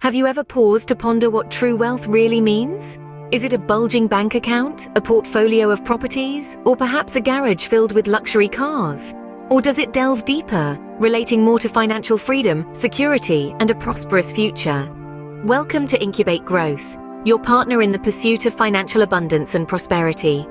Have you ever paused to ponder what true wealth really means? Is it a bulging bank account, a portfolio of properties, or perhaps a garage filled with luxury cars? Or does it delve deeper, relating more to financial freedom, security, and a prosperous future? Welcome to Incubate Growth, your partner in the pursuit of financial abundance and prosperity.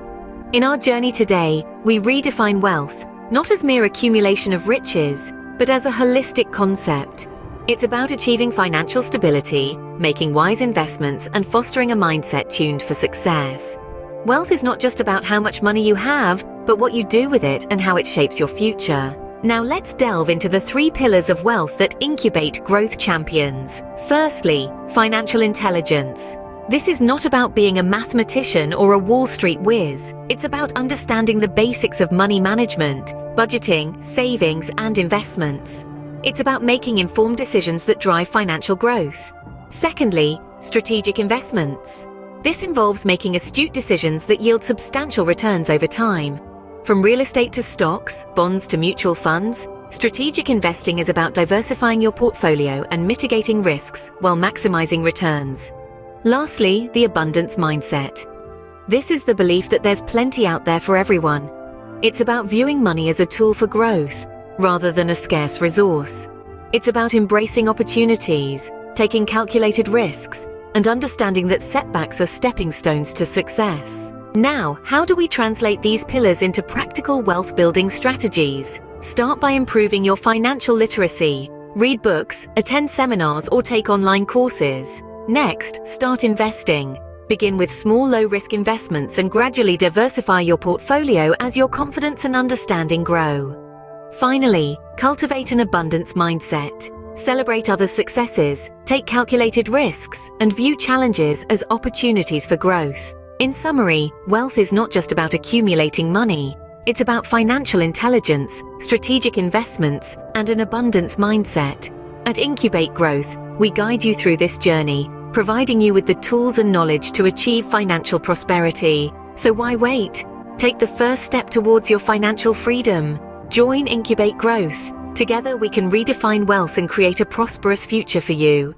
In our journey today, we redefine wealth, not as mere accumulation of riches, but as a holistic concept. It's about achieving financial stability, making wise investments, and fostering a mindset tuned for success. Wealth is not just about how much money you have, but what you do with it and how it shapes your future. Now let's delve into the 3 pillars of wealth that Incubate Growth champions. Firstly, financial intelligence. This is not about being a mathematician or a Wall Street whiz. It's about understanding the basics of money management, budgeting, savings, and investments. It's about making informed decisions that drive financial growth. Secondly, strategic investments. This involves making astute decisions that yield substantial returns over time. From real estate to stocks, bonds to mutual funds, strategic investing is about diversifying your portfolio and mitigating risks while maximizing returns. Lastly, the abundance mindset. This is the belief that there's plenty out there for everyone. It's about viewing money as a tool for growth, rather than a scarce resource. It's about embracing opportunities, taking calculated risks, and understanding that setbacks are stepping stones to success. Now, how do we translate these pillars into practical wealth-building strategies? Start by improving your financial literacy. Read books, attend seminars, or take online courses. Next, start investing. Begin with small, low-risk investments and gradually diversify your portfolio as your confidence and understanding grow. Finally, cultivate an abundance mindset. Celebrate others' successes, take calculated risks, and view challenges as opportunities for growth. In summary, wealth is not just about accumulating money. It's about financial intelligence, strategic investments, and an abundance mindset. At Incubate Growth, we guide you through this journey, providing you with the tools and knowledge to achieve financial prosperity. So why wait? Take the first step towards your financial freedom. Join Incubate Growth. Together we can redefine wealth and create a prosperous future for you.